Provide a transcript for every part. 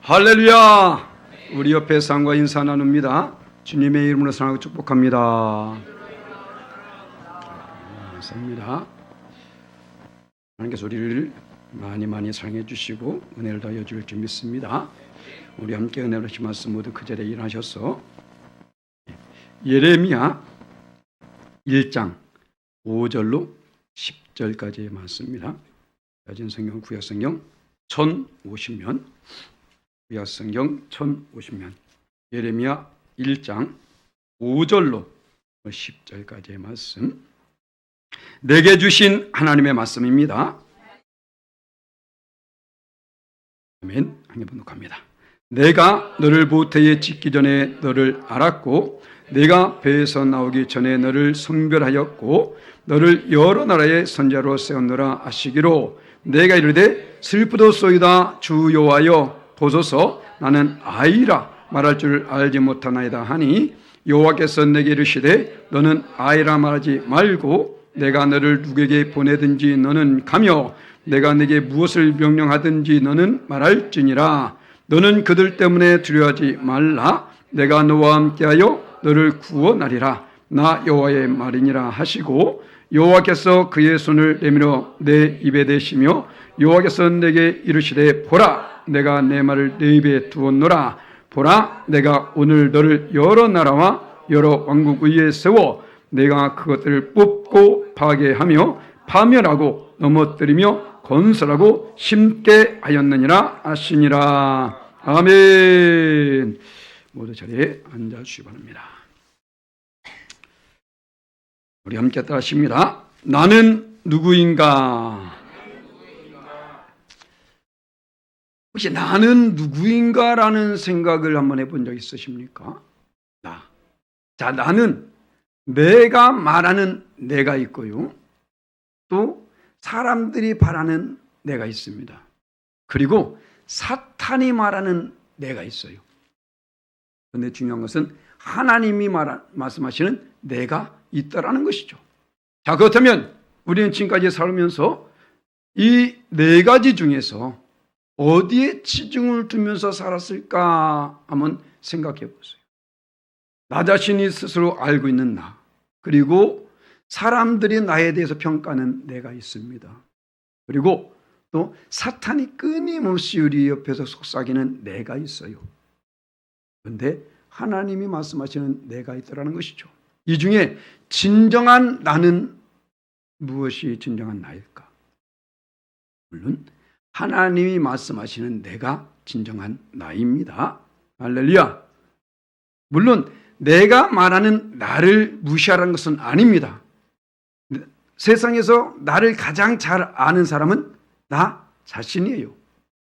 할렐루야! 우리 옆에 사람과 인사 나눕니다. 주님의 이름으로 사랑하고 축복합니다. 감사합니다. 하나님께서 우리를 많이 사랑해 주시고 은혜를 더하여 줄 줄 믿습니다. 우리 함께 은혜를 하시 말씀 모두 그 자리에 일어나셔서 예레미야 1장 5절로 10절까지의 말씀입니다. 야진 성경, 구약 성경 1050면, 구약 성경 1050면, 예레미야 1장 5절로 10절까지의 말씀, 내게 주신 하나님의 말씀입니다. 아멘. 한번 번독합니다. 내가 너를 모태에 짓기 전에 너를 알았고 내가 배에서 나오기 전에 너를 선별하였고 너를 여러 나라의 선자로 세웠노라 하시기로 내가 이르되 슬프도소이다 주 여호와여 보소서 나는 아이라 말할 줄 알지 못하나이다 하니 여호와께서 내게 이르시되 너는 아이라 말하지 말고 내가 너를 누구에게 보내든지 너는 가며 내가 네게 무엇을 명령하든지 너는 말할지니라. 너는 그들 때문에 두려워하지 말라. 내가 너와 함께하여 너를 구원하리라. 나 여호와의 말이니라 하시고 여호와께서 그의 손을 내밀어 내 입에 대시며 여호와께서 내게 이르시되 보라 내가 내 말을 내 입에 두었노라. 보라 내가 오늘 너를 여러 나라와 여러 왕국 위에 세워 내가 그것들을 뽑고 파괴하며 파멸하고 넘어뜨리며 건설하고 심게 하였느니라 하시니라. 아멘. 모두 자리에 앉아주시기 바랍니다. 우리 함께 따라하십니다. 나는 누구인가? 혹시 나는 누구인가라는 생각을 한번 해본 적 있으십니까? 자, 나는 내가 말하는 내가 있고요. 또 사람들이 바라는 내가 있습니다. 그리고 사탄이 말하는 내가 있어요. 그런데 중요한 것은 하나님이 말씀하시는 내가 있다라는 것이죠. 자, 그렇다면 우리는 지금까지 살면서 이 네 가지 중에서 어디에 치중을 두면서 살았을까 한번 생각해 보세요. 나 자신이 스스로 알고 있는 나, 그리고 사람들이 나에 대해서 평가하는 내가 있습니다. 그리고 또 사탄이 끊임없이 우리 옆에서 속삭이는 내가 있어요. 그런데 하나님이 말씀하시는 내가 있다라는 것이죠. 이 중에 진정한 나는 무엇이 진정한 나일까? 물론 하나님이 말씀하시는 내가 진정한 나입니다. 할렐루야. 물론 내가 말하는 나를 무시하라는 것은 아닙니다. 세상에서 나를 가장 잘 아는 사람은 나 자신이에요.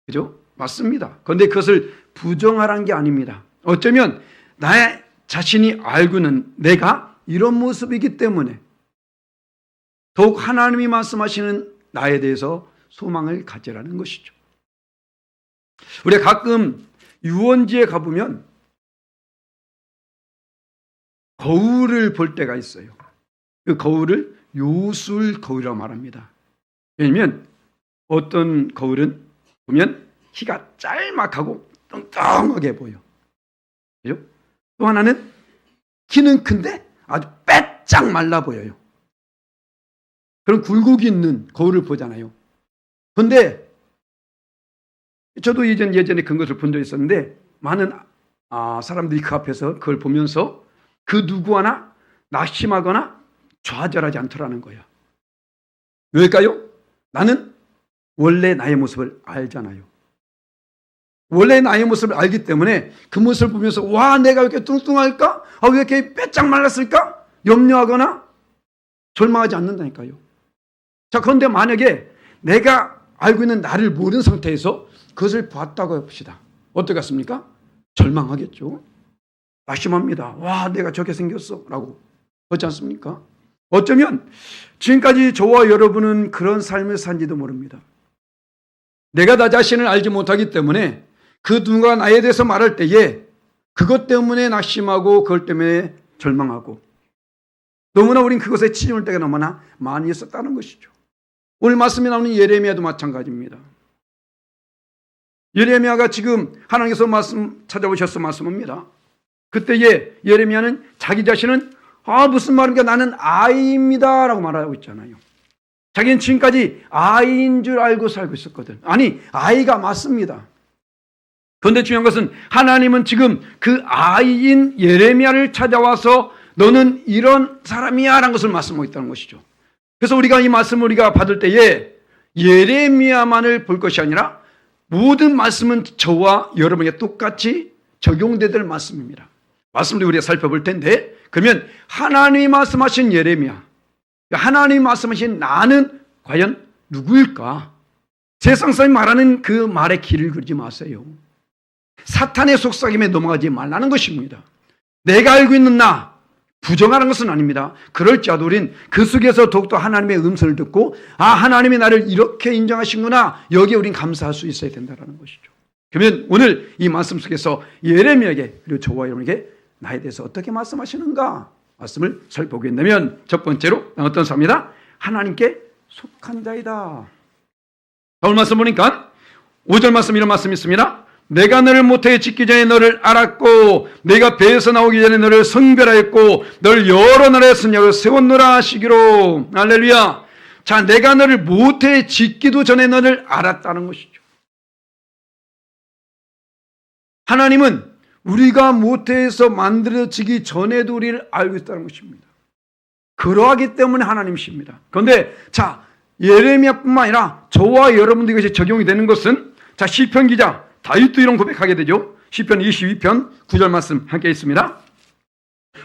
그죠? 맞습니다. 그런데 그것을 부정하라는 게 아닙니다. 어쩌면 나의 자신이 알고는 내가 이런 모습이기 때문에 더욱 하나님이 말씀하시는 나에 대해서 소망을 가지라는 것이죠. 우리가 가끔 유원지에 가보면 거울을 볼 때가 있어요. 그 거울을 요술 거울이라고 말합니다. 왜냐하면 어떤 거울은 보면 키가 짤막하고 뚱뚱하게 보여. 그죠? 또 하나는 키는 큰데 아주 빼짝 말라 보여요. 그런 굴곡이 있는 거울을 보잖아요. 그런데 저도 예전에 그런 것을 본 적이 있었는데 많은 사람들이 그 앞에서 그걸 보면서 그 누구 하나 낙심하거나 좌절하지 않더라는 거야. 왜일까요? 나는 원래 나의 모습을 알잖아요. 원래 나의 모습을 알기 때문에 그 모습을 보면서 와 내가 왜 이렇게 뚱뚱할까? 왜 이렇게 빼짝 말랐을까? 염려하거나 절망하지 않는다니까요. 자, 그런데 만약에 내가 알고 있는 나를 모르는 상태에서 그것을 봤다고 해봅시다. 어떻겠습니까? 절망하겠죠. 낙심합니다. 와 내가 저렇게 생겼어 라고. 그렇지 않습니까? 어쩌면 지금까지 저와 여러분은 그런 삶을 산지도 모릅니다. 내가 나 자신을 알지 못하기 때문에 그 누군가 나에 대해서 말할 때에 그것 때문에 낙심하고 그것 때문에 절망하고 너무나 우린 그것에 치중할 때가 너무나 많이 있었다는 것이죠. 오늘 말씀에 나오는 예레미야도 마찬가지입니다. 예레미야가 지금 하나님께서 찾아오셔서 말씀합니다. 그때에 예레미야는 자기 자신은 무슨 말인가 나는 아이입니다 라고 말하고 있잖아요. 자기는 지금까지 아이인 줄 알고 살고 있었거든. 아니, 아이가 맞습니다. 그런데 중요한 것은 하나님은 지금 그 아이인 예레미야를 찾아와서 너는 이런 사람이야 라는 것을 말씀하고 있다는 것이죠. 그래서 우리가 이 말씀을 우리가 받을 때에 예레미야만을 볼 것이 아니라 모든 말씀은 저와 여러분에게 똑같이 적용되될 말씀입니다. 말씀을 우리가 살펴볼 텐데, 그러면 하나님이 말씀하신 예레미야, 하나님이 말씀하신 나는 과연 누구일까? 세상 사람이 말하는 그 말에 길을 그리지 마세요. 사탄의 속삭임에 넘어가지 말라는 것입니다. 내가 알고 있는 나 부정하는 것은 아닙니다. 그럴지라도 우린 그 속에서 더욱더 하나님의 음성을 듣고 하나님이 나를 이렇게 인정하시구나, 여기에 우린 감사할 수 있어야 된다는 것이죠. 그러면 오늘 이 말씀 속에서 예레미야에게 그리고 저와 여러분에게 나에 대해서 어떻게 말씀하시는가 말씀을 살펴보겠다면, 첫 번째로 어떤 사람이다? 하나님께 속한 자이다. 오늘 말씀 보니까 5절 말씀 이런 말씀이 있습니다. 내가 너를 모태에 짓기 전에 너를 알았고 내가 배에서 나오기 전에 너를 성별하였고 너를 여러 나라의 선약으로 세웠노라 하시기로. 할렐루야. 자, 내가 너를 모태에 짓기도 전에 너를 알았다는 것이죠. 하나님은 우리가 모태에서 만들어지기 전에도 우리를 알고 있다는 것입니다. 그러하기 때문에 하나님이십니다. 그런데 자, 예레미야뿐만 아니라 저와 여러분들 이것이 적용이 되는 것은, 자, 시편 기자 다윗도 이런 고백하게 되죠. 시편 22편 9절 말씀 함께 있습니다.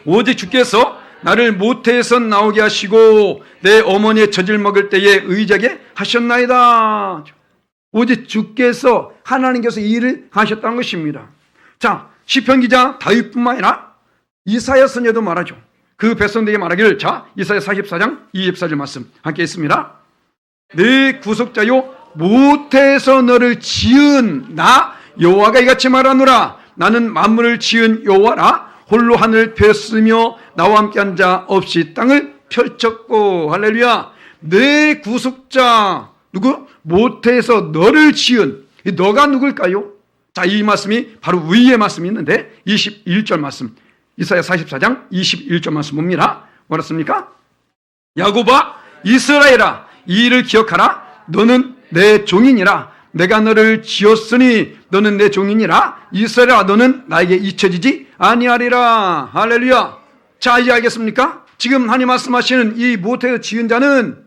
오직 주께서 나를 모태에서 나오게 하시고 내 어머니의 젖을 먹을 때에 의지하게 하셨나이다. 오직 주께서, 하나님께서 이 일을 하셨다는 것입니다. 자, 시편 기자 다윗뿐만 아니라 이사야 선지자도 말하죠. 그 백성들에게 말하기를, 자, 이사야 44장 24절 말씀 함께 있습니다. 내 구속자요 모태에서 너를 지은 나 여호와가 이같이 말하노라. 나는 만물을 지은 여호와라. 홀로 하늘을 폈으며 나와 함께한 자 없이 땅을 펼쳤고. 할렐루야. 내 구속자 누구? 모태에서 너를 지은, 너가 누굴까요? 자, 이 말씀이 바로 위의 말씀이 있는데 21절 말씀, 이사야 44장 21절 말씀 봅니다. 뭐랬습니까? 야곱아 이스라엘아 이 일을 기억하라. 너는 내 종이니라. 내가 너를 지었으니 너는 내 종이니라. 이스라엘아 너는 나에게 잊혀지지 아니하리라. 할렐루야. 자, 이제 알겠습니까? 지금 하나님 말씀하시는 이 모태에서 지은 자는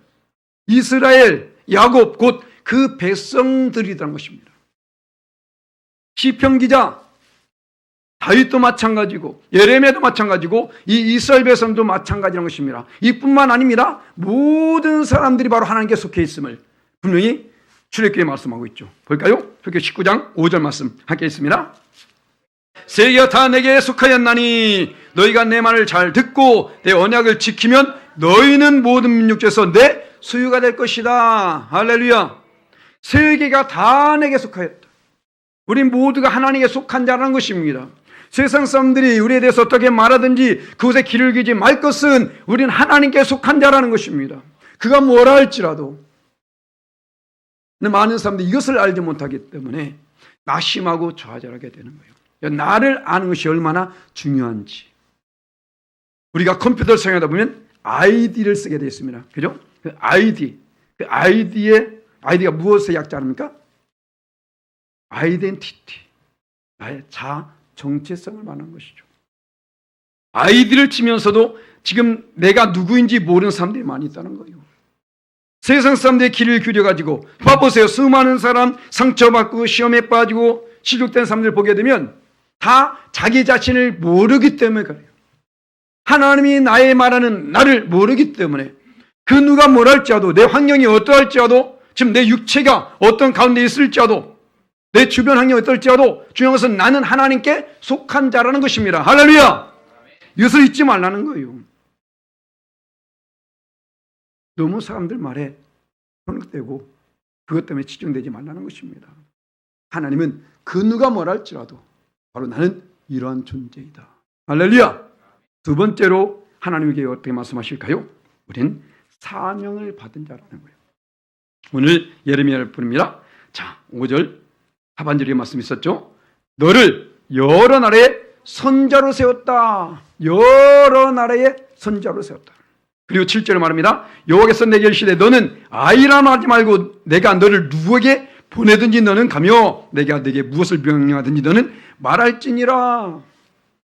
이스라엘, 야곱, 곧 그 백성들이라는 것입니다. 시편 기자 다윗도 마찬가지고 예레미야도 마찬가지고 이 이스라엘 백성도 마찬가지라는 것입니다. 이뿐만 아닙니다. 모든 사람들이 바로 하나님께 속해 있음을 분명히 출애굽기에 말씀하고 있죠. 볼까요? 출애굽기 19장 5절 말씀 함께 있습니다. 세계가 다 내게 속하였나니 너희가 내 말을 잘 듣고 내 언약을 지키면 너희는 모든 민족 중에서 내 소유가 될 것이다. 할렐루야. 세계가 다 내게 속하였다. 우리 모두가 하나님께 속한 자라는 것입니다. 세상 사람들이 우리에 대해서 어떻게 말하든지 그것에 귀를 기지 말 것은 우리는 하나님께 속한 자라는 것입니다. 그가 뭐라 할지라도. 근데 많은 사람들이 이것을 알지 못하기 때문에 낙심하고 좌절하게 되는 거예요. 나를 아는 것이 얼마나 중요한지. 우리가 컴퓨터를 사용하다 보면 아이디를 쓰게 되어 있습니다. 그죠? 그 아이디가 무엇의 약자입니까? 아이덴티티, 나의 정체성을 말하는 것이죠. 아이디를 치면서도 지금 내가 누구인지 모르는 사람들이 많이 있다는 거예요. 세상 사람들의 길을 기울여가지고 봐보세요. 수많은 사람 상처받고 시험에 빠지고 실족된 사람들 보게 되면 다 자기 자신을 모르기 때문에 그래요. 하나님이 나의 말하는 나를 모르기 때문에 그 누가 뭐라 할지라도 내 환경이 어떠할지라도 지금 내 육체가 어떤 가운데 있을지라도 내 주변 환경이 어떨지라도 중요한 것은 나는 하나님께 속한 자라는 것입니다. 할렐루야. 이것을 잊지 말라는 거예요. 너무 사람들 말에 현혹되고 그것 때문에 치중되지 말라는 것입니다. 하나님은 그 누가 뭐라 할지라도 바로 나는 이러한 존재이다. 할렐루야. 두 번째로 하나님에게 어떻게 말씀하실까요? 우린 사명을 받은 자라는 거예요. 오늘 예레미야를 부릅니다. 자, 5절 하반절에 말씀이 있었죠. 너를 여러 나라의 선자로 세웠다. 여러 나라의 선자로 세웠다. 그리고 7절에 말합니다. 여호와께서 내게 이르시되 너는 아이라 하지 말고 내가 너를 누구에게 보내든지 너는 가며 내가 네게 무엇을 명령하든지 너는 말할지니라.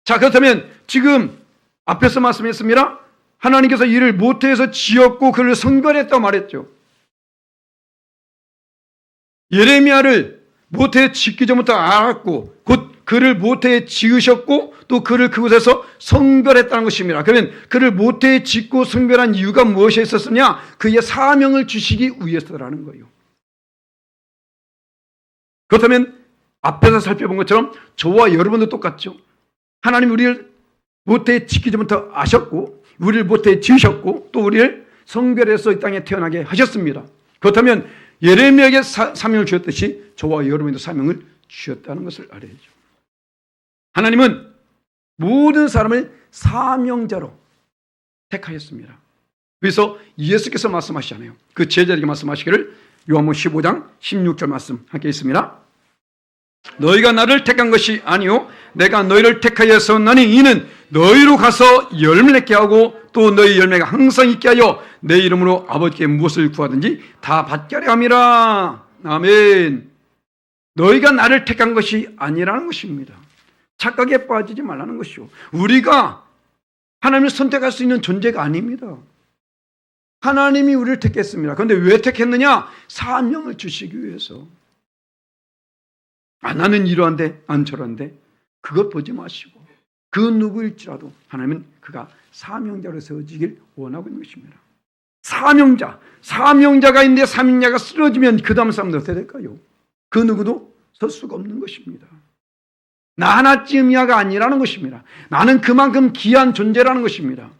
자, 그렇다면 지금 앞에서 말씀했습니다. 하나님께서 이를 모태에서 지었고 그를 성별했다고 말했죠. 예레미야를 모태에 짓기 전부터 알았고 곧 그를 모태에 지으셨고 또 그를 그곳에서 성별했다는 것입니다. 그러면 그를 모태에 짓고 성별한 이유가 무엇이 있었느냐? 그의 사명을 주시기 위해서라는 거예요. 그렇다면 앞에서 살펴본 것처럼 저와 여러분도 똑같죠. 하나님 우리를 모태에 짓기 전부터 아셨고 우리를 모태에 지으셨고 또 우리를 성별해서 이 땅에 태어나게 하셨습니다. 그렇다면 예레미야에게 사명을 주셨듯이 저와 여러분에도 사명을 주셨다는 것을 알아야죠. 하나님은 모든 사람을 사명자로 택하였습니다. 그래서 예수께서 말씀하시잖아요. 그 제자에게 말씀하시기를 요한복음 15장 16절 말씀 함께 있습니다. 너희가 나를 택한 것이 아니요 내가 너희를 택하여 세웠나니 이는 너희로 가서 열매 맺게 하고 또 너희 열매가 항상 있게 하여 내 이름으로 아버지께 무엇을 구하든지 다 받게 하려 함이라. 아멘. 너희가 나를 택한 것이 아니라는 것입니다. 착각에 빠지지 말라는 것이요. 우리가 하나님을 선택할 수 있는 존재가 아닙니다. 하나님이 우리를 택했습니다. 그런데 왜 택했느냐? 사명을 주시기 위해서. 나는 이러한데 안 저런데 그것 보지 마시고 그 누구일지라도 하나님은 그가 사명자로 세워지길 원하고 있는 것입니다. 사명자가 있는데 사명자가 쓰러지면 그 다음 사람은 어떻게 될까요? 그 누구도 설 수가 없는 것입니다. 나 하나쯤이야가 아니라는 것입니다. 나는 그만큼 귀한 존재라는 것입니다.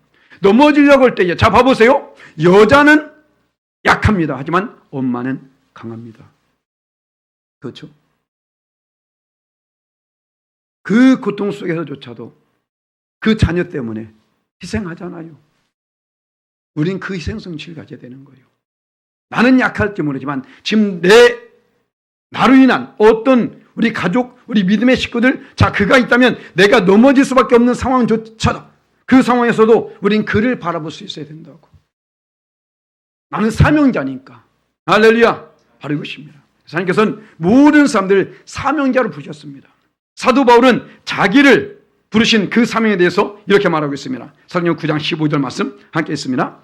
넘어지려고 할 때, 자 봐보세요. 여자는 약합니다. 하지만 엄마는 강합니다. 그렇죠? 그 고통 속에서조차도 그 자녀 때문에 희생하잖아요. 우린 그 희생성질을 가져야 되는 거예요. 나는 약할지 모르지만 지금 나로 인한 어떤 우리 가족, 우리 믿음의 식구들, 자 그가 있다면 내가 넘어질 수밖에 없는 상황조차도 그 상황에서도 우린 그를 바라볼 수 있어야 된다고. 나는 사명자니까. 할렐루야. 바로 이것입니다. 하나님께서는 모든 사람들을 사명자로 부르셨습니다. 사도 바울은 자기를 부르신 그 사명에 대해서 이렇게 말하고 있습니다. 사도행전 9장 15절 말씀 함께 있습니다.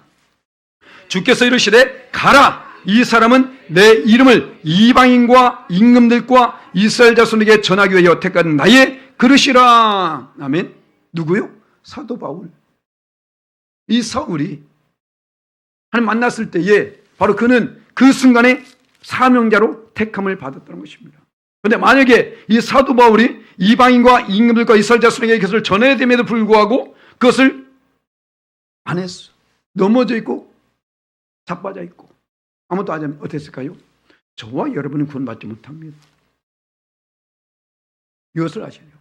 주께서 이르시되 가라 이 사람은 내 이름을 이방인과 임금들과 이스라엘 자손에게 전하기 위하여 택한 나의 그릇이라. 아멘. 누구요? 사도 바울. 이 사울이 하나님 만났을 때에 바로 그는 그 순간에 사명자로 택함을 받았다는 것입니다. 그런데 만약에 이 사도 바울이 이방인과 임금들과 이스라엘 자손에게 그것을 전해야 됨에도 불구하고 그것을 안 했어. 넘어져 있고 자빠져 있고 아무것도 하지 않으면 어땠을까요? 저와 여러분은 구원받지 못합니다. 이것을 아셔야 돼요.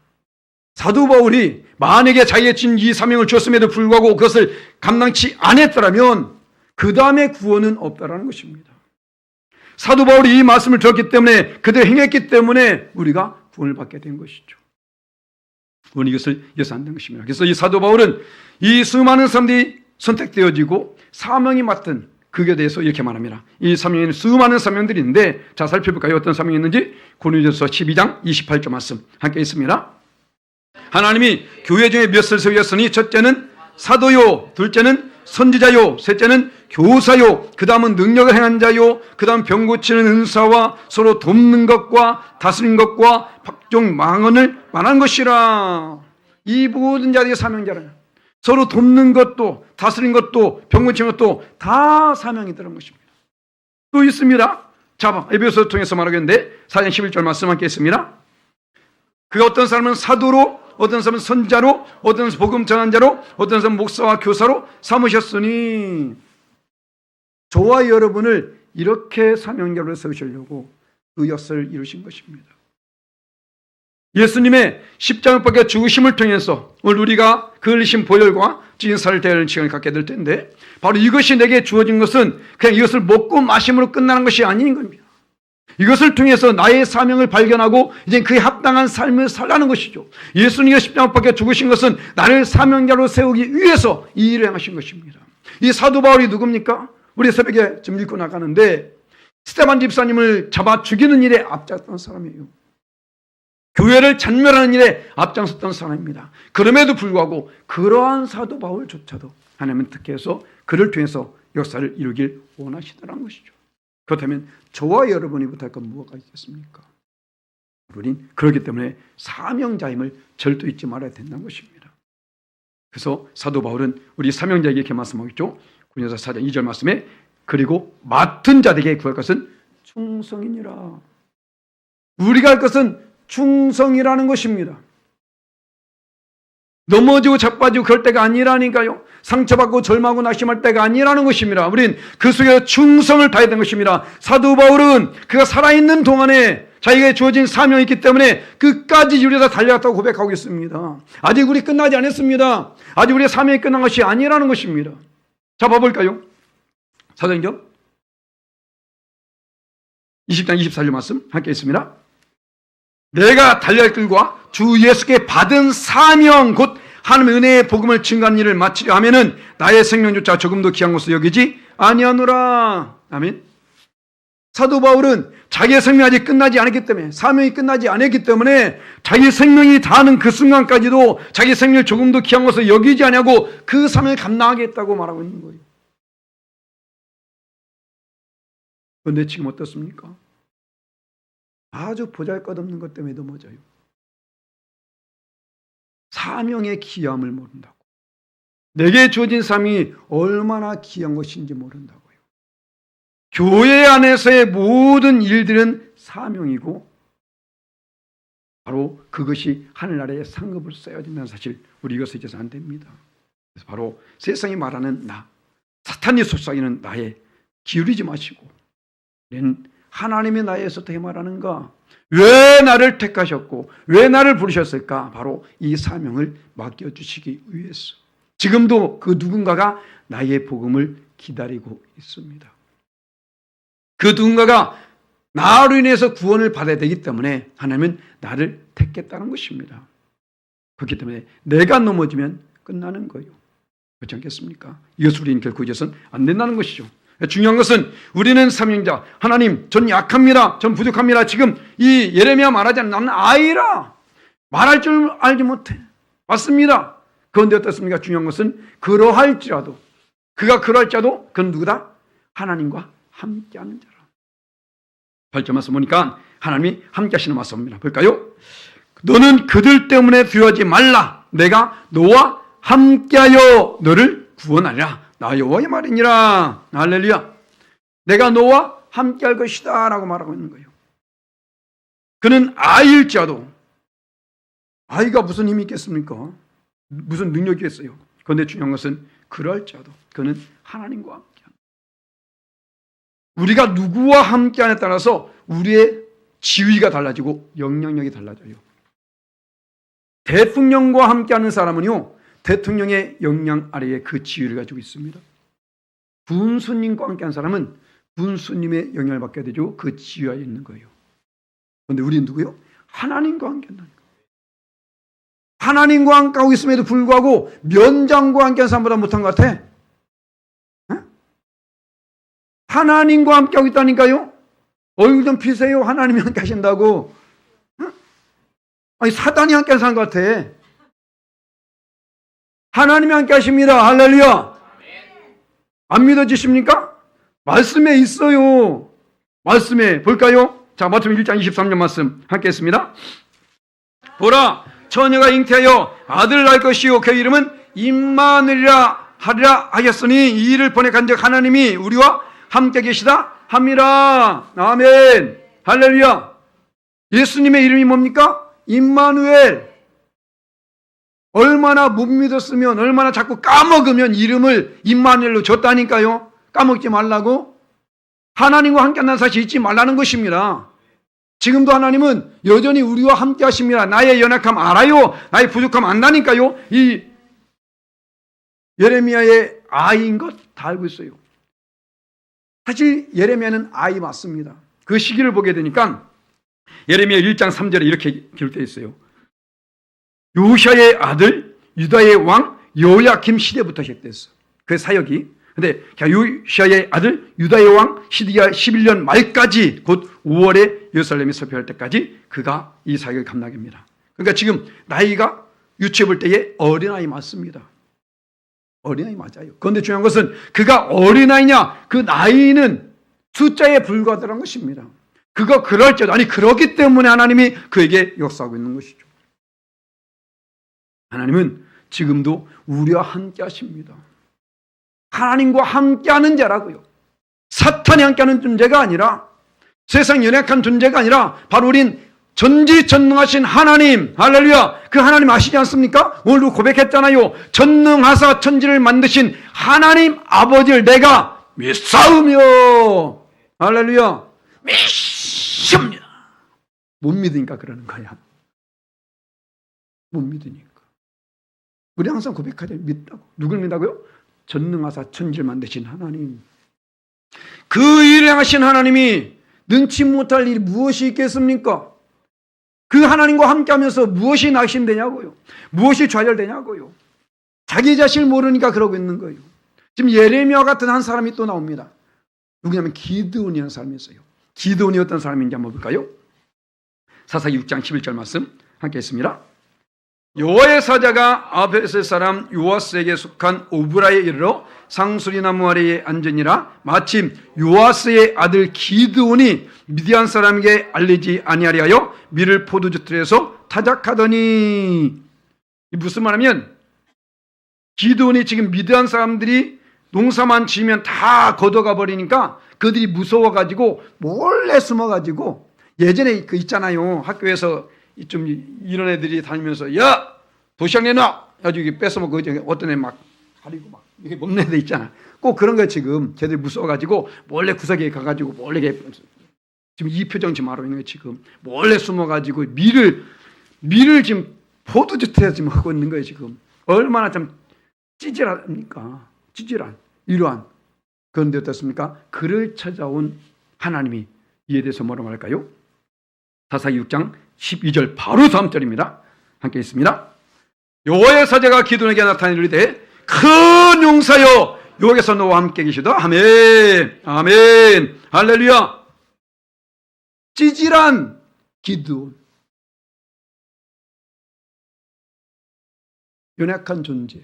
사도 바울이 만약에 자기의 진 이 사명을 주었음에도 불구하고 그것을 감당치 않았더라면 그 다음에 구원은 없다라는 것입니다. 사도 바울이 이 말씀을 들었기 때문에 그대로 행했기 때문에 우리가 구원을 받게 된 것이죠. 우리는 이것을 위해서 안 된 것입니다. 그래서 이 사도 바울은 이 수많은 사람들이 선택되어지고 사명이 맡은 그에 대해서 이렇게 말합니다. 이 사명에는 수많은 사명들이 있는데 자 살펴볼까요? 어떤 사명이 있는지 고린도전서 12장 28절 말씀 함께 있습니다. 하나님이 교회 중에 몇을 세우셨으니 첫째는 사도요, 둘째는 선지자요, 셋째는 교사요, 그 다음은 능력을 행한 자요, 그 다음 병 고치는 은사와 서로 돕는 것과 다스리는 것과 각종 망언을 말하는 것이라. 이 모든 자들이 사명자라는 서로 돕는 것도 다스리는 것도 병 고치는 것도 다 사명이더라는 것입니다. 또 있습니다. 자, 에베소서를 통해서 말하겠는데 4장 11절 말씀 함께 있습니다. 그 어떤 사람은 사도로, 어떤 사람은 선자로, 어떤 사람은 복음 전환자로, 어떤 사람은 목사와 교사로 삼으셨으니 저와 여러분을 이렇게 사명자로 세우시려고 그 역사를 이루신 것입니다. 예수님의 십자가밖에 죽으심을 통해서 오늘 우리가 그 흘리신 보혈과 진사를 대하는 시간을 갖게 될 텐데 바로 이것이 내게 주어진 것은 그냥 이것을 먹고 마심으로 끝나는 것이 아닌 겁니다. 이것을 통해서 나의 사명을 발견하고 이제 그에 합당한 삶을 살라는 것이죠. 예수님이 십자가 밖에 죽으신 것은 나를 사명자로 세우기 위해서 이 일을 행하신 것입니다. 이 사도 바울이 누굽니까? 우리 새벽에 좀 읽고 나가는데 스데반 집사님을 잡아 죽이는 일에 앞장섰던 사람이에요. 교회를 잔멸하는 일에 앞장섰던 사람입니다. 그럼에도 불구하고 그러한 사도 바울조차도 하나님은 특혜해서 그를 통해서 역사를 이루길 원하시더라는 것이죠. 그렇다면 저와 여러분이 못할 건 무엇가 있겠습니까? 우리는 그렇기 때문에 사명자임을 절도 잊지 말아야 된다는 것입니다. 그래서 사도 바울은 우리 사명자에게 이렇게 말씀하고 있죠. 고린도서 4장 2절 말씀에 그리고 맡은 자에게 구할 것은 충성이니라. 우리가 할 것은 충성이라는 것입니다. 넘어지고 자빠지고 그럴 때가 아니라니까요. 상처받고 절망하고 낙심할 때가 아니라는 것입니다. 우린 그 속에서 충성을 다해야 되는 것입니다. 사도 바울은 그가 살아있는 동안에 자기에게 주어진 사명이 있기 때문에 끝까지 유리에다 달려갔다고 고백하고 있습니다. 아직 우리 끝나지 않았습니다. 아직 우리의 사명이 끝난 것이 아니라는 것입니다. 자, 봐볼까요? 사도행전 20장 24절 말씀 함께 있습니다. 내가 달려갈 길과 주 예수께 받은 사명 곧 하나님의 은혜의 복음을 증거하는 일을 마치려 하면은 나의 생명조차 조금도 귀한 것으로 여기지 아니하노라. 아멘. 사도 바울은 자기의 생명이 아직 끝나지 않았기 때문에, 사명이 끝나지 않았기 때문에 자기 생명이 다하는 그 순간까지도 자기 생명을 조금도 귀한 것으로 여기지 아니하고 그 사명을 감당하겠다고 말하고 있는 거예요. 그런데 지금 어떻습니까? 아주 보잘것없는 것 때문에 넘어져요. 사명의 귀함을 모른다고. 내게 주어진 사명이 얼마나 귀한 것인지 모른다고요. 교회 안에서의 모든 일들은 사명이고 바로 그것이 하늘나라에 상급을 써야 된다는 사실, 우리 이것을 잊어서 안 됩니다. 그래서 바로 세상이 말하는 나, 사탄이 속삭이는 나에 기울이지 마시고 하나님이 나에서 어떻게 말하는가? 왜 나를 택하셨고 왜 나를 부르셨을까? 바로 이 사명을 맡겨주시기 위해서. 지금도 그 누군가가 나의 복음을 기다리고 있습니다. 그 누군가가 나로 인해서 구원을 받아야 되기 때문에 하나님은 나를 택했다는 것입니다. 그렇기 때문에 내가 넘어지면 끝나는 거예요. 그렇지 않겠습니까? 이것을 우리는 결코 잊어서는 안 된다는 것이죠. 중요한 것은 우리는 사명자, 하나님 전 약합니다, 전 부족합니다. 지금 이 예레미야 말하지 않는 나는 아이라 말할 줄 알지 못해. 맞습니다. 그런데 어떻습니까? 중요한 것은 그러할지라도, 그가 그럴지라도 그건 누구다? 하나님과 함께하는 자라. 8절 말씀 보니까 하나님이 함께하시는 말씀입니다. 볼까요? 너는 그들 때문에 두려워하지 말라. 내가 너와 함께하여 너를 구원하리라. 나 여호와의 말이니라. 할렐루야. 내가 너와 함께할 것이다 라고 말하고 있는 거예요. 그는 아이일지라도, 아이가 무슨 힘이 있겠습니까? 무슨 능력이 있겠어요? 그런데 중요한 것은 그럴지라도 그는 하나님과 함께한다. 우리가 누구와 함께하냐에 따라서 우리의 지위가 달라지고 영향력이 달라져요. 대통령과 함께하는 사람은요, 대통령의 영향 아래에 그 지위를 가지고 있습니다. 군수님과 함께하는 사람은 군수님의 영향을 받게 되죠. 그 지위에 있는 거예요. 그런데 우리는 누구요? 하나님과 함께한다는 거예요. 하나님과 함께하고 있음에도 불구하고 면장과 함께하는 사람보다 못한 것 같아. 에? 하나님과 함께하고 있다니까요. 얼굴 좀 피세요. 하나님이 함께 하신다고. 에? 아니 사단이 함께하는 사람 같아. 하나님이 함께 하십니다. 할렐루야. 안 믿어지십니까? 말씀에 있어요. 말씀에 볼까요? 자, 마태복음 1장 23절 말씀 함께 했습니다. 보라, 처녀가 잉태하여 아들을 낳을 것이요 그 이름은 임마누엘이라 하리라 하였으니 이 일을 보내 간즉 하나님이 우리와 함께 계시다 함이라. 아멘. 할렐루야. 예수님의 이름이 뭡니까? 임마누엘. 얼마나 못 믿었으면, 얼마나 자꾸 까먹으면 이름을 임마누엘로 줬다니까요. 까먹지 말라고. 하나님과 함께 한다는 사실 잊지 말라는 것입니다. 지금도 하나님은 여전히 우리와 함께 하십니다. 나의 연약함 알아요. 나의 부족함 안다니까요. 이 예레미야의 아이인 것 다 알고 있어요. 사실 예레미야는 아이 맞습니다. 그 시기를 보게 되니까 예레미야 1장 3절에 이렇게 기록되어 있어요. 요시아의 아들 유다의 왕 여호야김 시대부터 시작됐어. 그 사역이. 근데 요시아의 아들 유다의 왕 시디야 11년 말까지, 곧 5월에 예루살렘이 설교할 때까지 그가 이 사역을 감당합니다. 그러니까 지금 나이가 유추해 볼 때에 어린아이 맞습니다. 어린아이 맞아요. 그런데 중요한 것은 그가 어린아이냐, 그 나이는 숫자에 불과하다는 것입니다. 그가 그럴지라도, 아니 그러기 때문에 하나님이 그에게 역사하고 있는 것이죠. 하나님은 지금도 우리와 함께 하십니다. 하나님과 함께하는 자라고요. 사탄이 함께하는 존재가 아니라, 세상 연약한 존재가 아니라 바로 우린 전지전능하신 하나님, 할렐루야, 그 하나님 아시지 않습니까? 오늘도 고백했잖아요. 전능하사 천지를 만드신 하나님 아버지를 내가 믿사오며, 할렐루야, 믿습니다. 못 믿으니까 그러는 거야. 못 믿으니까. 우리 항상 고백하죠. 믿다고. 누굴 믿다고요? 전능하사 천지를 만드신 하나님. 그 일을 하신 하나님이 능치 못할 일이 무엇이 있겠습니까? 그 하나님과 함께하면서 무엇이 낙심되냐고요. 무엇이 좌절되냐고요. 자기 자신을 모르니까 그러고 있는 거예요. 지금 예레미야 같은 한 사람이 또 나옵니다. 누구냐면 기드온이라는 사람이 있어요. 기드온이 어떤 사람인지 한번 볼까요? 사사기 6장 11절 말씀 함께 했습니다. 여호와의 사자가 아벨의 사람 요아스에게 속한 오브라에 이르러 상수리 나무 아래에 앉으니라. 마침 요아스의 아들 기드온이 미디안 사람에게 알리지 아니하리하여 밀을 포도주 틀에서 타작하더니, 무슨 말하면 기드온이 지금 미디안 사람들이 농사만 지으면 다 걷어가 버리니까 그들이 무서워가지고 몰래 숨어가지고, 예전에 그 있잖아요, 학교에서 좀 이런 애들이 다니면서 야 도시락 내놔 아주 이게 뺏어먹고, 어떤 애 막 가리고 막 이게 먹는 애들 있잖아. 꼭 그런 거 지금 걔들이 무서워가지고 몰래 구석에 가가지고 몰래, 지금 이 표정 지금 하고 있는 거, 지금 몰래 숨어가지고 밀을 지금 포도주 틀에서 지금 하고 있는 거예요. 지금 얼마나 좀 찌질합니까? 찌질한 이러한. 그런데 어떻습니까? 그를 찾아온 하나님이 이에 대해서 뭐라고 할까요? 사사기 6장 12절 바로 다음 절입니다. 함께 있습니다. 여호와의 사자가 기드온에게 나타나 이르되 큰 용사여 여호와께서 너와 함께 계시다. 아멘, 아멘, 할렐루야. 찌질한 기드온, 연약한 존재.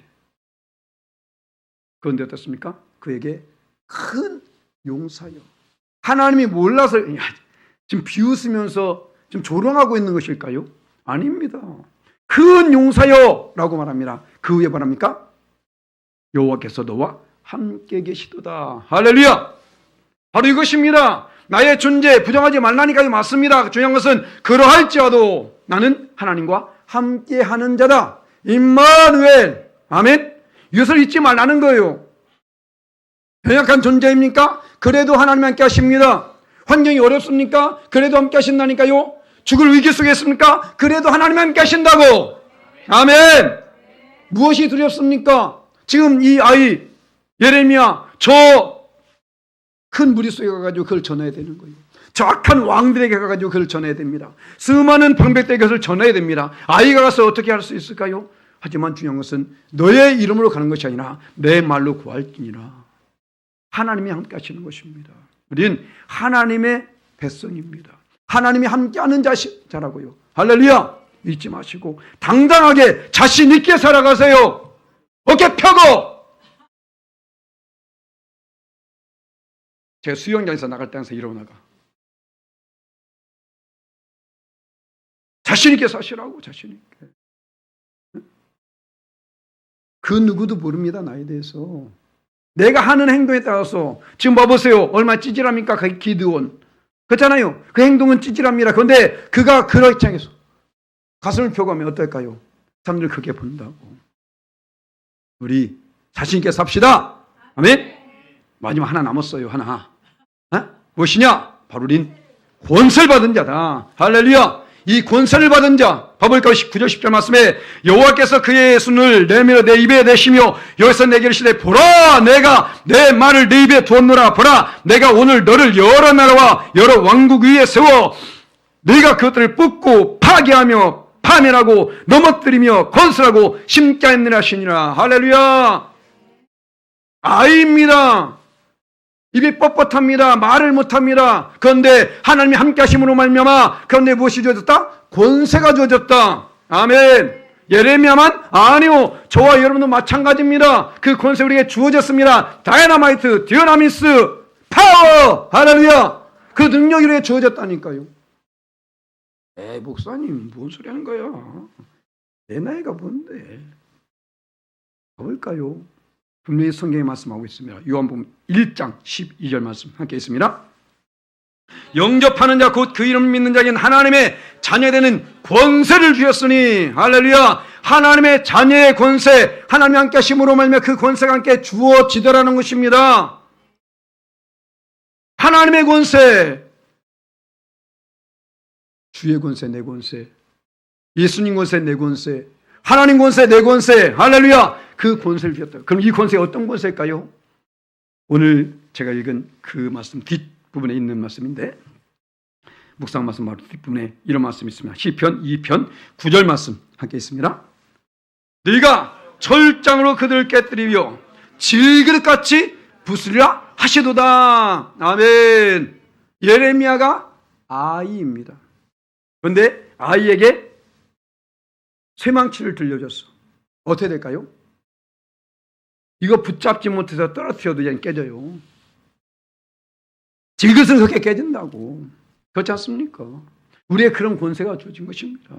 그런데 어떻습니까? 그에게 큰 용사여. 하나님이 몰라서 지금 비웃으면서 지금 조롱하고 있는 것일까요? 아닙니다. 큰 용사여라고 말합니다. 그 후에 말합니까? 여호와께서 너와 함께 계시도다. 할렐루야. 바로 이것입니다. 나의 존재 부정하지 말라니까 맞습니다. 중요한 것은 그러할지라도 나는 하나님과 함께하는 자다. 임마누엘. 아멘. 이것을 잊지 말라는 거예요. 연약한 존재입니까? 그래도 하나님 함께 하십니다. 환경이 어렵습니까? 그래도 함께 하신다니까요. 죽을 위기 속에 있습니까? 그래도 하나님 함께 하신다고. 아멘. 무엇이 두렵습니까? 지금 이 아이 예레미야 저 큰 무리 속에 가가지고 그걸 전해야 되는 거예요. 저 악한 왕들에게 가가지고 그걸 전해야 됩니다. 수많은 방백들에게 그것을 전해야 됩니다. 아이가 가서 어떻게 할 수 있을까요? 하지만 중요한 것은 너의 이름으로 가는 것이 아니라 내 말로 구할지니라. 하나님이 함께 하시는 것입니다. 우리는 하나님의 백성입니다. 하나님이 함께하는 자라고요. 할렐루야. 잊지 마시고 당당하게 자신 있게 살아가세요. 어깨 펴고. 제가 수영장에서 나갈 때 항상 이러고 나가. 자신 있게 사시라고. 자신 있게. 그 누구도 모릅니다. 나에 대해서. 내가 하는 행동에 따라서 지금 봐보세요. 얼마나 찌질합니까? 그 기드온. 그렇잖아요. 그 행동은 찌질합니다. 그런데 그가 그렇지 않겠어. 가슴을 펴가면 어떨까요? 사람들 그렇게 본다고. 우리 자신 있게 삽시다. 아멘. 마지막 하나 남았어요. 하나. 무엇이냐? 바로 우린 권세를 받은 자다. 할렐루야. 이 권세를 받은 자, 봐볼까요? 9절 10절 말씀에 여호와께서 그의 손을 내밀어 내 입에 내시며 여기서 내게 이르시되 보라 내가 내 말을 내 입에 두었노라. 보라 내가 오늘 너를 여러 나라와 여러 왕국 위에 세워 네가 그것들을 뽑고 파괴하며 파멸하고 넘어뜨리며 건설하고 심게 하느라 하시니라. 할렐루야. 아이입니다. 입이 뻣뻣합니다. 말을 못합니다. 그런데 하나님이 함께 하심으로 말미암아 그런데 무엇이 주어졌다? 권세가 주어졌다. 아멘. 예레미야만? 아니요. 저와 여러분도 마찬가지입니다. 그 권세 우리에게 주어졌습니다. 다이너마이트, 디오나미스, 파워. 할렐루야. 그 능력이 우리에게 주어졌다니까요. 에이 목사님 뭔 소리 하는 거야. 내 나이가 뭔데. 가볼까요? 분명히 성경에 말씀하고 있습니다. 요한복음 1장 12절 말씀 함께 있습니다. 영접하는 자 곧 그 이름 믿는 자에게는 하나님의 자녀되는 권세를 주셨으니 할렐루야. 하나님의 자녀의 권세, 하나님이 함께 하심으로 말미암아 그 권세가 함께 주어지더라는 것입니다. 하나님의 권세, 주의 권세, 내 권세, 예수님 권세, 내 권세, 하나님 권세, 내 권세, 할렐루야. 그 권세를 주셨다. 그럼 이 권세가 어떤 권세일까요? 오늘 제가 읽은 그 말씀 뒷부분에 있는 말씀인데 묵상 말씀 바로 뒷부분에 이런 말씀이 있습니다. 시편 2편 9절 말씀 함께 있습니다. 네가 철장으로 그들을 깨뜨리며 질그릇같이 부수리라 하시도다. 아멘. 예레미야가 아이입니다. 그런데 아이에게 쇠망치를 들려줬어. 어떻게 될까요? 이거 붙잡지 못해서 떨어뜨려도 그냥 깨져요. 질그릇은 그렇게 깨진다고. 그렇지 않습니까? 우리의 그런 권세가 주어진 것입니다.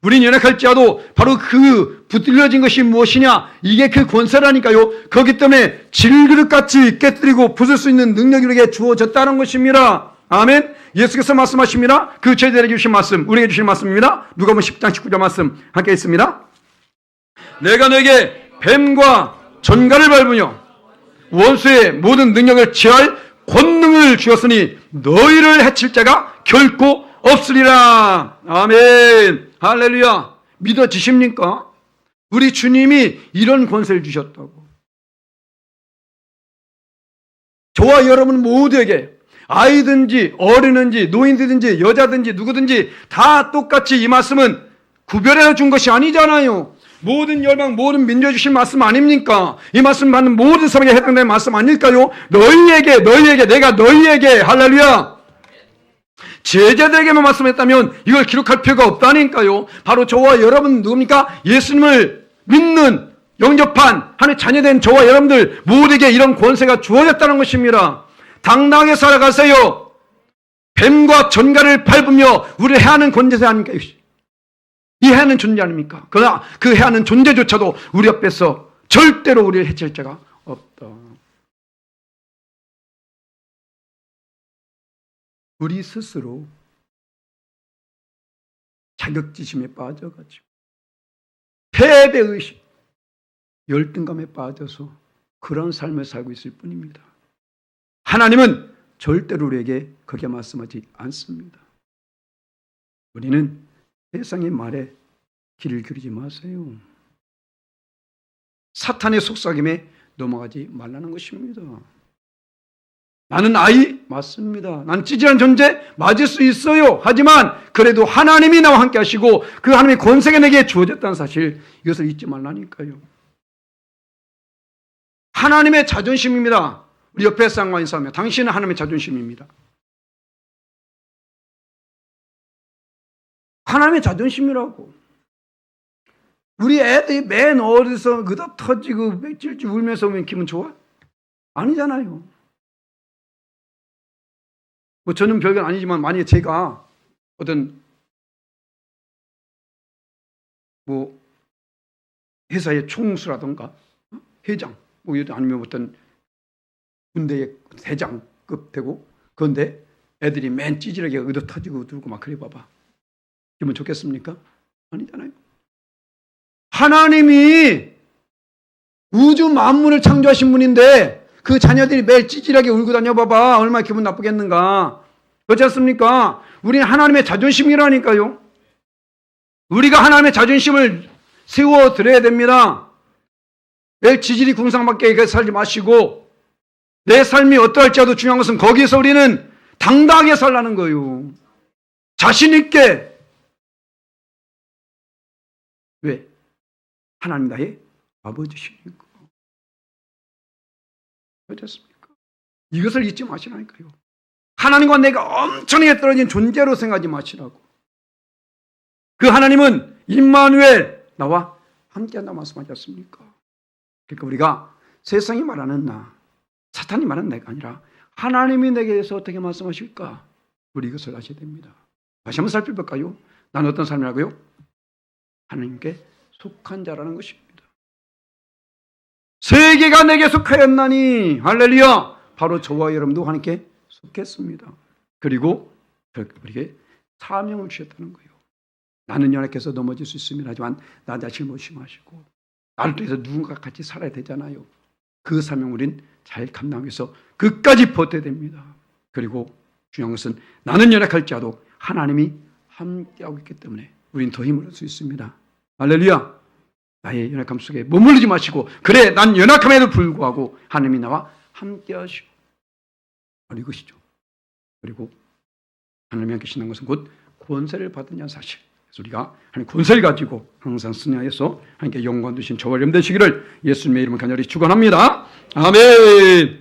우린 연약할지라도 바로 그 붙들려진 것이 무엇이냐? 이게 그 권세라니까요. 그렇기 때문에 질그릇같이 깨뜨리고 부술 수 있는 능력이 우리에게 주어졌다는 것입니다. 아멘. 예수께서 말씀하십니다. 그 제자들에게 주신 말씀, 우리에게 주신 말씀입니다. 누가복음 10장 19절 말씀 함께 있습니다. 내가 너에게 뱀과 전갈을 밟으며 원수의 모든 능력을 취할 권능을 주었으니 너희를 해칠 자가 결코 없으리라. 아멘. 할렐루야. 믿어지십니까? 우리 주님이 이런 권세를 주셨다고. 저와 여러분 모두에게 아이든지 어른든지 노인들든지 여자든지 누구든지 다 똑같이 이 말씀은 구별해 준 것이 아니잖아요. 모든 열방 모든 민족에 주신 말씀 아닙니까? 이 말씀 받는 모든 사람에게 해당되는 말씀 아닐까요? 너희에게 내가 너희에게 할렐루야 제자들에게만 말씀했다면 이걸 기록할 필요가 없다니까요. 바로 저와 여러분 누굽니까? 예수님을 믿는 영접한 하나님의 자녀된 저와 여러분들 모두에게 이런 권세가 주어졌다는 것입니다. 당당하게 살아가세요. 뱀과 전갈을 밟으며 우리를 해하는 권세 아닙니까? 이 해하는 존재 아닙니까? 그러나 그 해하는 존재조차도 우리 앞에서 절대로 우리를 해칠 자가 없다. 우리 스스로 자격지심에 빠져가지고 패배의식, 열등감에 빠져서 그런 삶을 살고 있을 뿐입니다. 하나님은 절대로 우리에게 그렇게 말씀하지 않습니다. 우리는 세상의 말에 귀를 기울이지 마세요. 사탄의 속삭임에 넘어가지 말라는 것입니다. 나는 아이 맞습니다. 난 찌질한 존재 맞을 수 있어요. 하지만 그래도 하나님이 나와 함께 하시고 그 하나님의 권세가 내게 주어졌다는 사실 이것을 잊지 말라니까요. 하나님의 자존심입니다. 우리 옆에 사람과 인사하며 당신은 하나님의 자존심입니다. 하나님의 자존심이라고. 우리 애들이 맨 어디서 그다 터지고 맥질질 울면서 오면 기분 좋아? 아니잖아요. 뭐 저는 별건 아니지만 만약에 제가 어떤 뭐 회사의 총수라던가 회장 뭐 아니면 어떤 군대의 대장급 되고 그런데 애들이 맨 찌질하게 의도 터지고 들고 막 그래 봐봐. 기분 좋겠습니까? 아니잖아요. 하나님이 우주 만물을 창조하신 분인데 그 자녀들이 매일 찌질하게 울고 다녀봐봐. 얼마나 기분 나쁘겠는가. 그렇지 않습니까? 우리는 하나님의 자존심이라니까요. 우리가 하나님의 자존심을 세워드려야 됩니다. 내 지질이 궁상맞게 살지 마시고 내 삶이 어떠할지라도 중요한 것은 거기에서 우리는 당당하게 살라는 거예요. 자신 있게. 왜? 하나님 나의 아버지시니까. 어떻습니까? 이것을 잊지 마시라니까요. 하나님과 내가 엄청나게 떨어진 존재로 생각하지 마시라고. 그 하나님은 임마누엘, 나와 함께한다 말씀하지 않습니까? 그러니까 우리가 세상이 말하는 나, 사탄이 말하는 내가 아니라 하나님이 내게 대해서 어떻게 말씀하실까? 우리 이것을 아셔야 됩니다. 다시 한번 살펴볼까요? 나는 어떤 삶이라고요? 하나님께 속한 자라는 것입니다. 세계가 내게 속하였나니 할렐루야. 바로 저와 여러분도 하나님께 속했습니다. 그리고 우리에게 사명을 주셨다는 거예요. 나는 연약해서 넘어질 수 있습니다. 하지만 나 자신을 무심하시고 나를 통해서 누군가 같이 살아야 되잖아요. 그 사명 우린 잘 감당하기 위해서 끝까지 버텨야 됩니다. 그리고 중요한 것은 나는 연약할지라도 하나님이 함께하고 있기 때문에 우린 더 힘을 얻을 수 있습니다. 할렐루야. 나의 연약함 속에 머무르지 마시고 그래 난 연약함에도 불구하고 하나님이 나와 함께 하시고 이것이죠. 그리고 하나님이 함께 하시는 것은 곧 권세를 받은 사실. 그래서 우리가 하나님 권세를 가지고 항상 승리하여서 하나님께 영광 주신 저와 여러분 되시기를 예수님의 이름으로 간절히 축원합니다. 아멘.